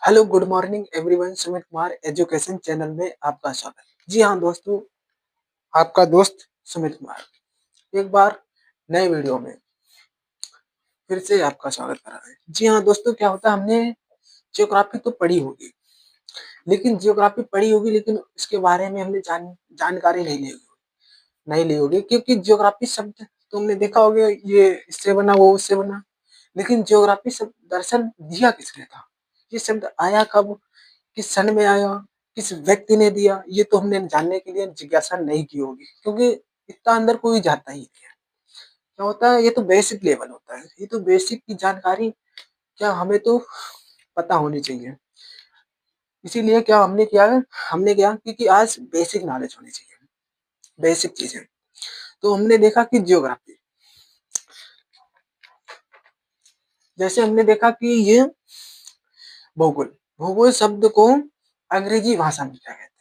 Hello good morning everyone. Sumit Kumar education channel में आपका स्वागत। जी हाँ दोस्तों, आपका दोस्त सुमित कुमार एक बार नए वीडियो में फिर से आपका स्वागत कर रहा है। जी हाँ दोस्तों, क्या होता है, हमने जियोग्राफी तो पढ़ी होगी, लेकिन इसके बारे में हमने जानकारी नहीं ली होगी, क्योंकि जियोग्राफी शब्द तो हमने देखा होगा, ये इससे बना वो उससे बना। लेकिन जियोग्राफी शब्द दरअसल दिया किसने था, ये शब्द आया कब, किस सन में आया, किस व्यक्ति ने दिया, ये तो हमने जानने के लिए जिज्ञासा नहीं की होगी, क्योंकि इतना अंदर कोई जाता ही नहीं है। क्या होता है, ये तो बेसिक लेवल होता है, ये तो बेसिक की जानकारी क्या हमें तो पता होनी चाहिए। इसीलिए क्या हमने क्या क्योंकि आज बेसिक नॉलेज होनी चाहिए, बेसिक चीजें। तो हमने देखा कि जियोग्राफी, जैसे हमने देखा कि ये भूगोल, भूगोल शब्द को अंग्रेजी भाषा में क्या कहते हैं।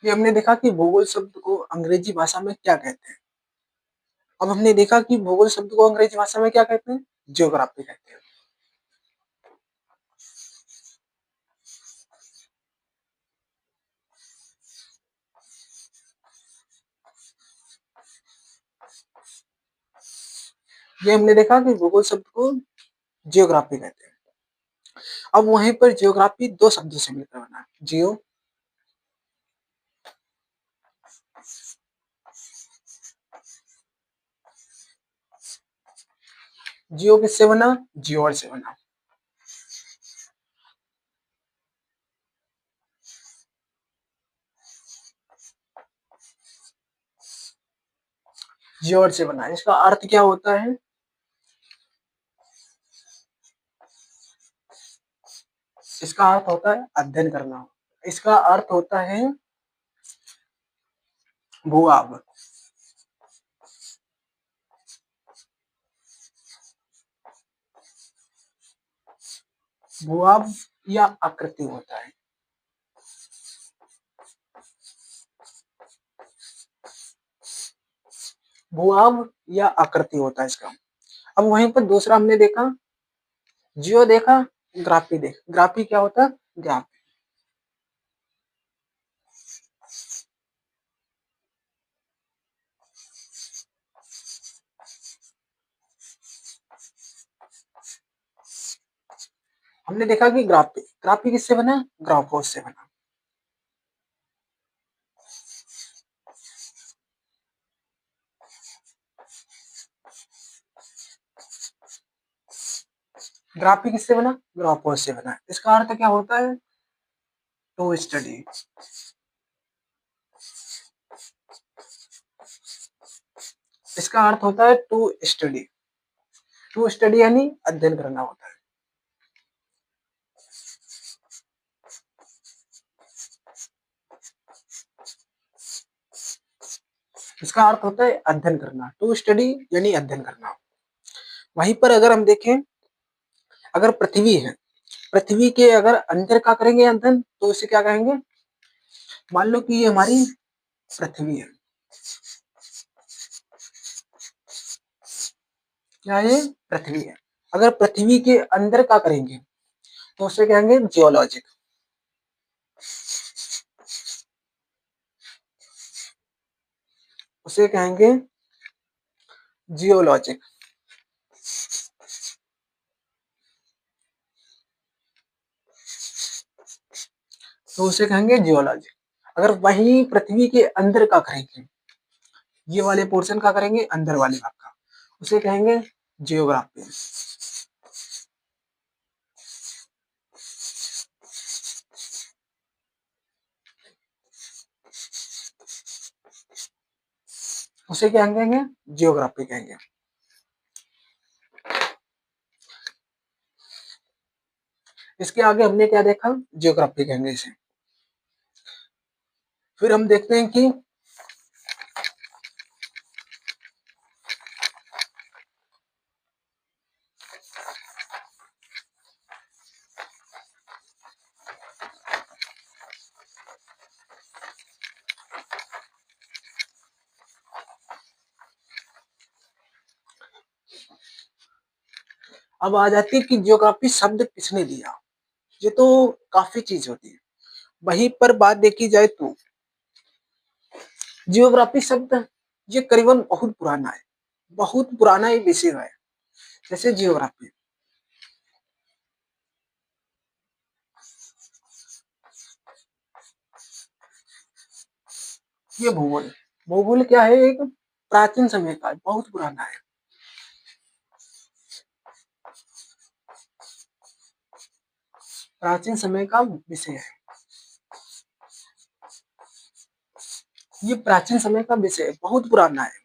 ये हमने देखा कि भूगोल शब्द को अंग्रेजी भाषा में क्या कहते हैं। अब हमने देखा कि भूगोल शब्द को अंग्रेजी भाषा में क्या कहते हैं, जियोग्राफी कहते हैं। ये हमने देखा कि भूगोल शब्द को जियोग्राफी कहते हैं। अब वहीं पर जियोग्राफी दो शब्दों से मिलकर बना है। जियो किससे बना, जियोर से बना। जियोर से बना, इसका अर्थ क्या होता है, इसका अर्थ होता है अध्ययन करना। इसका अर्थ होता है भूभाग, भूभाग या आकृति होता है। भूभाग या आकृति होता है इसका। अब वहीं पर दूसरा हमने देखा, जियो देखा, ग्राफी देख, ग्राफी क्या होता है, ग्राफ। हमने देखा कि ग्राफी, ग्राफी किससे बना, ग्राफोस से बना। ग्राफी किससे बना, ग्राफोस से बना। इसका अर्थ क्या होता है, टू स्टडी। इसका अर्थ होता है टू स्टडी, टू स्टडी यानी अध्ययन करना होता है। इसका अर्थ होता है अध्ययन करना, टू स्टडी यानी अध्ययन करना। वहीं पर अगर हम देखें, अगर पृथ्वी है, पृथ्वी के अगर अंदर का करेंगे अध्ययन, तो इसे क्या कहेंगे। मान लो कि ये हमारी पृथ्वी है, क्या ये पृथ्वी है। अगर पृथ्वी के अंदर का करेंगे तो उसे कहेंगे जियोलॉजिक। उसे कहेंगे जियोलॉजिक। तो उसे कहेंगे जियोलॉजी। अगर वही पृथ्वी के अंदर का करेंगे, ये वाले पोर्शन का करेंगे, अंदर वाले भाग का, उसे कहेंगे जियोग्राफी। उसे क्या कहेंगे, जियोग्राफी कहेंगे। इसके आगे हमने क्या देखा, जियोग्राफी कहेंगे इसे। फिर हम देखते हैं कि अब आ जाती है कि जियोग्राफी शब्द किसने दिया। ये तो काफी चीज होती है। वहीं पर बात देखी जाए तो जियोग्राफी शब्द ये करीबन बहुत पुराना है, बहुत पुराना ये विषय है। जैसे जियोग्राफी, ये भूगोल, भूगोल क्या है, एक प्राचीन समय का है, बहुत पुराना है। प्राचीन समय का विषय है, ये प्राचीन समय का विषय है, बहुत पुराना है,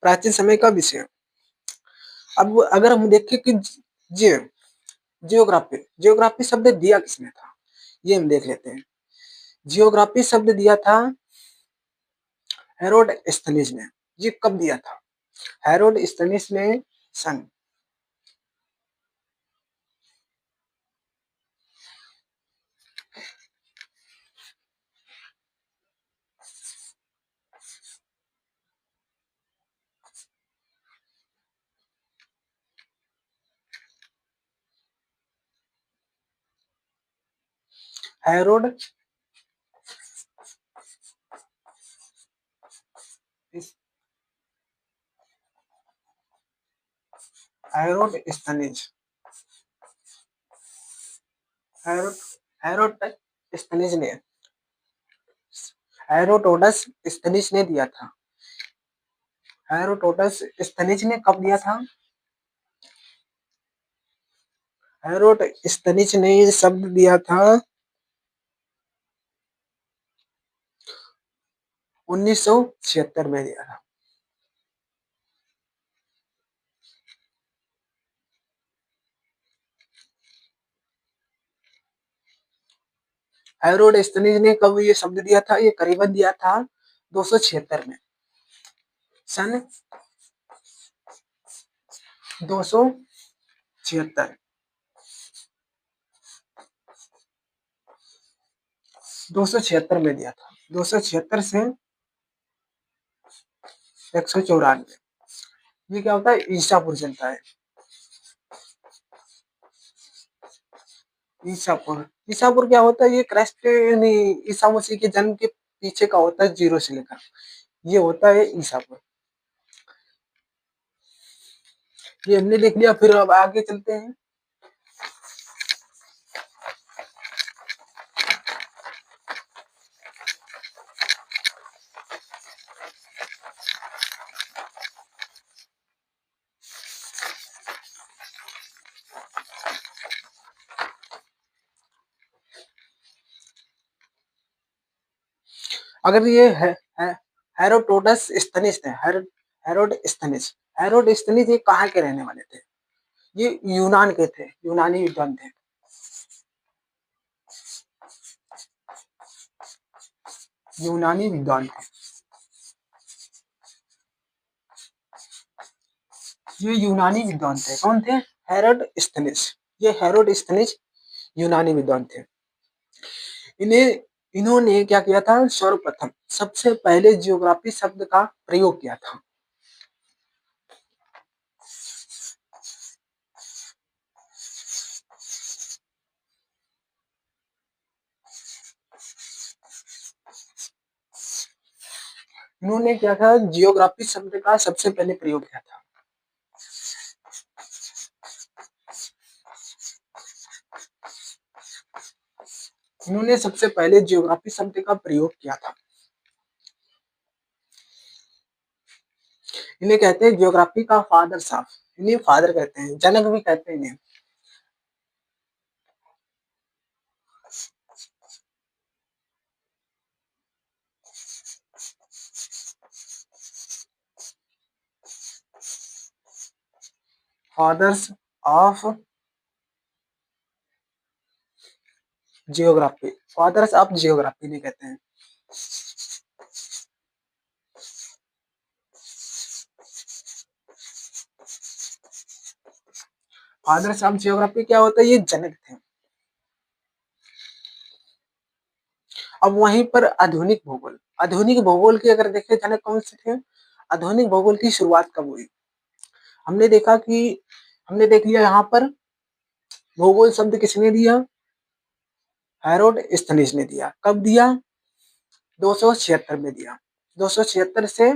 प्राचीन समय का विषय। अब अगर हम देखें कि जियो जियोग्राफी जियोग्राफी शब्द दिया किसने था, ये हम देख लेते हैं। जियोग्राफी शब्द दिया था हेरोडस्टनिस ने। ये कब दिया था? हेरोडस्टनिस ने सन हेरोड हेरोडस्टनिस हेरोड हेरोडस्टनिस ने हेरोडोटस स्थनिज ने दिया था। हेरोडोटस स्थनिज ने कब दिया था? हेरोडस्टनिस ने ये शब्द दिया था 1976 में दिया था। हेरोडस्टनिस ने कब ये शब्द दिया था? ये करीबन दिया था 276 में, सन 276, 276 में दिया था, 276 से 194। ये क्या होता है? ईसापुर चलता है, ईसापुर। ईसापुर क्या होता है? ये क्राइस्ट यानी ईसा मसीह के जन्म के पीछे का होता है, 0 से लेकर, ये होता है ईसापुर। ये हमने देख लिया, फिर अब आगे चलते हैं। अगर ये है हेरोडोटस स्थनिस है, हेरोडस्टनिस, हेरोडस्टनिस ये कहाँ के रहने वाले थे? ये यूनान के थे, यूनानी विद्वान थे, यूनानी विद्वान थे। ये यूनानी विद्वान थे, कौन थे? हेरोडस्टनिस। ये हेरोडस्टनिस यूनानी विद्वान थे। इन्हें इन्होंने क्या किया था? सर्वप्रथम सबसे पहले जियोग्राफी शब्द का प्रयोग किया था। इन्होंने क्या था? जियोग्राफी शब्द का सबसे पहले प्रयोग किया था। इन्होंने सबसे पहले जियोग्राफी शब्द का प्रयोग किया था। इन्हें कहते हैं जियोग्राफी का फादर साहब, इन्हें फादर कहते हैं, जनक भी कहते हैं इन्हें। Fathers of geography, fathers of geography नहीं कहते हैं। फादर्स ऑफ जियोग्राफी क्या होता है, ये जनक थे। अब वहीं पर आधुनिक भूगोल, आधुनिक भूगोल की अगर देखें जनक कौन से थे, आधुनिक भूगोल की शुरुआत कब हुई, हमने देखा कि हमने देख लिया यहाँ पर भूगोल शब्द किसने दिया, हेरोडस्थनीज ने दिया। कब दिया, 276 में दिया, 276 से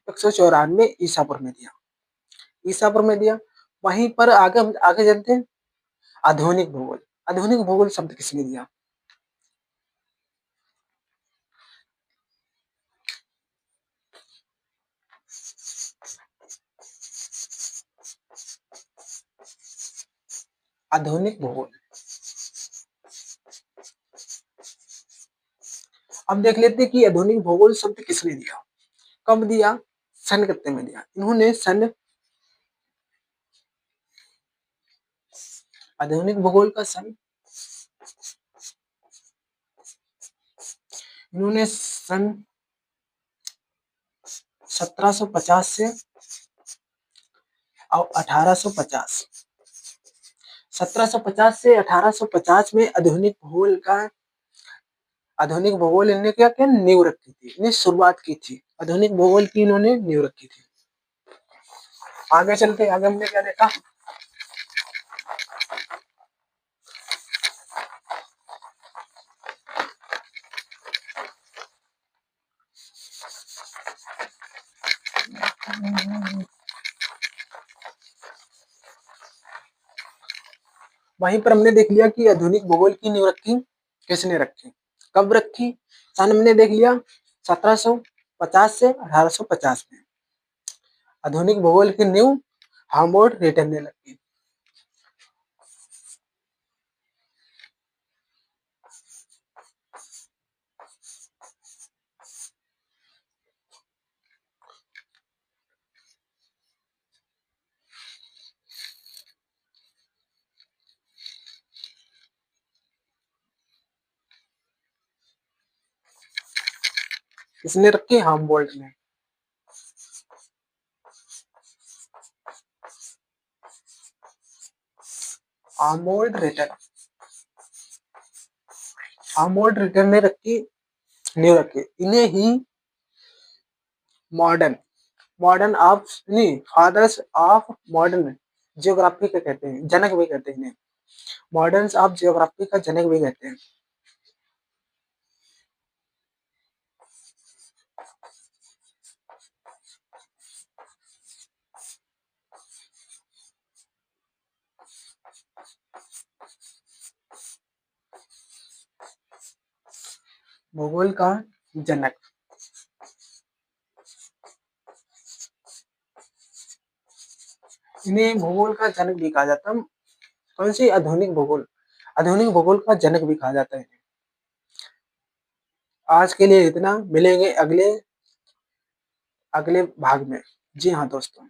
194 ईसापुर में दिया, ईसापुर में दिया। वहीं पर आगे हम आगे चलते हैं, आधुनिक भूगोल, आधुनिक भूगोल शब्द किसने दिया, आधुनिक भूगोल। अब देख लेते हैं कि आधुनिक भूगोल शब्द किसने दिया, कब दिया, सन कितने में दिया, इन्होंने सन, आधुनिक भूगोल का सन इन्होंने सन 1750 से और 1850, 1750 से 1850 में आधुनिक भूगोल इन्होंने क्या किया, नींव रखी थी, इन्हें शुरुआत की थी, आधुनिक भूगोल की इन्होंने नींव रखी थी। आगे चलते, आगे हमने क्या देखा, वहीं पर हमने देख लिया कि आधुनिक भूगोल की नींव रखी किसने रखी, कब रखी, सन हमने देख लिया 1750 से 1850 में आधुनिक भूगोल की नींव हामोल्ड रिटन ने रखी। किसने रखी, हामबोल्ट ने। हामोल्ड रिटन, हामोल्ड रिटन ने रखी, नींव रखी, इन्हें ही मॉडर्न, मॉडर्न ऑफ नहीं, फादर्स ऑफ मॉडर्न जियोग्राफी का कहते हैं, जनक भी कहते हैं इन्हें, मॉडर्न ऑफ जियोग्राफी का जनक भी कहते हैं। भूगोल का जनक, इन्हें भूगोल का जनक भी कहा जाता है। कौन सी, आधुनिक भूगोल, आधुनिक भूगोल का जनक भी कहा जाता है। आज के लिए इतना, मिलेंगे अगले अगले भाग में। जी हाँ दोस्तों।